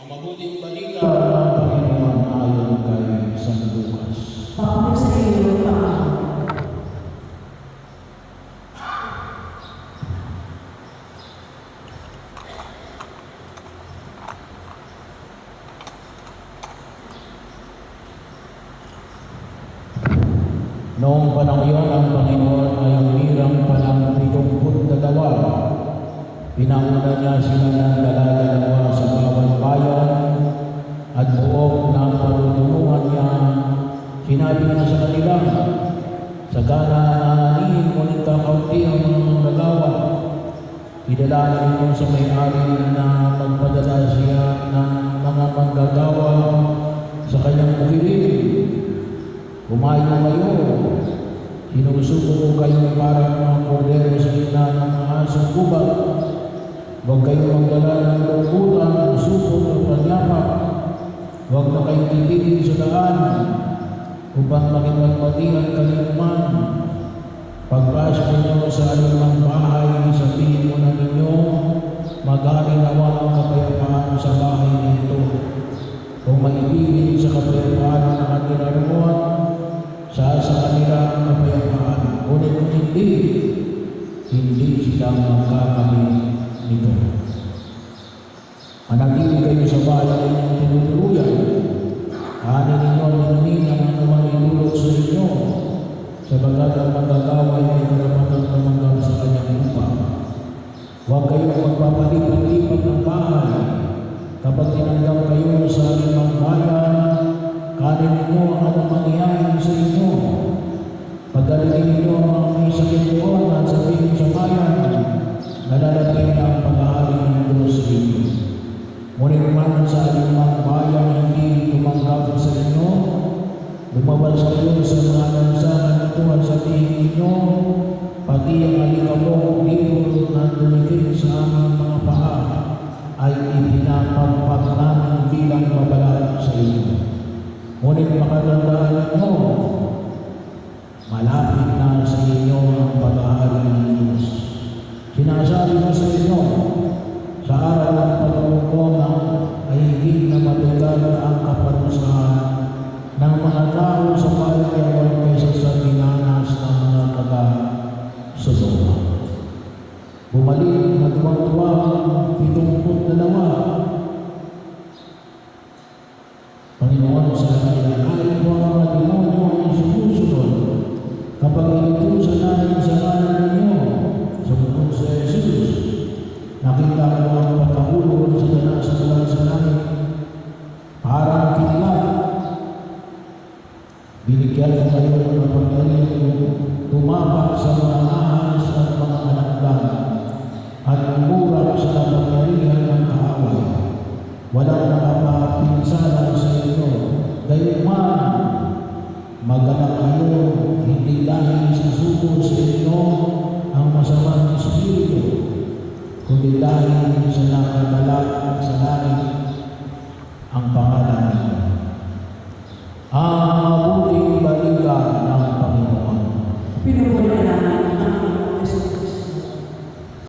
Ang mabuting balita ng Panginoon ayon kay San Lucas. Papuri sa iyo, Panginoon. Noong panahon iyon, ang Panginoon ay umirang pa ng 72. Pinanguna niya sila ng dala-dalawa sa bawat bayan at buong ng parunungan niya. Sinabi niya sa kanila, "Sagana aananihin ngunit kakaunti ang mga manggagawa. Idalangin ninyo sa may-ari na magpadala siya ng mga manggagawa sa kanyang bukidin. Humayo kayo. Sinusuko ko kayo parang mga kordero sa gitna ng mga asong gubat. Huwag kayong magdala ng lungkutan, supot o panyapak. Huwag na kayong titigil sa daan upang makipagpatihan kalinuman. Pagpasok ninyo sa anumang bahay, sabihin mo na ninyo, mag-aalinawa ang kapayapaan sa bahay nito. Kung maibigin sa kapayapaan ang nakatira roon, sa kanila ang kapayapaan. Ngunit kung hindi sila magkakamit nito. Manatili kayo sa bahay na inyong tinutuluyan. Kanin ninyo ang inumin ang anumang idulot sa inyo, sabagat ang manggagawa ay may karapatang tumanggap sa kanyang lupa. Huwag kayong magpapalipat-lipat ng bahay. Kapag tinanggap kayo sa anumang bayan, kanin ninyo ang anumang iyain sa inyo. Pagdalhin ninyo ang mga may sakit doon at sabihin sa bayan, nalalapit na ang paghahari ng Diyos sa inyo. Ngunit man sa anumang bayan hindi tumanggap sa inyo, lumabas kayo sa mga lansangan nito at sabihin ninyo, pati ang alikabok dito na dumikit sa aming mga paa ay ipinapagpag namin bilang babala sa inyo. Ngunit makatandaan ninyo, malapit na sa inyo ang paghahari ng Diyos. Sinasabi ko sa inyo, sa araw ng paghukom ay higit na matugal ang kaparusahan ng mga tao sa payayawan kaysa sa dinanas ng mga taga-Sodoma. Bumalik na tuwang-tuwa ang 72. Panginoon sa kanila, kahit po ang mga demonyo ay sumusunod kapag inutusan namin sa kanan ninyo, sumunod sa Jesus. Nakita ko ang pagkahulog sa danas mula sa langit, parang kidlat. Binigyan ko kayo ng kapangyarihan tumapak sa mga ahas at mga alakdan at umurap sa kapangyarihan ng kaaway. Walang nakapapinsala sa inyo. Gayunman, mag-alak kayo, hindi dahil susubok sa inyo ang masamang espiritu, kundi dahil sa nakagalak sa langit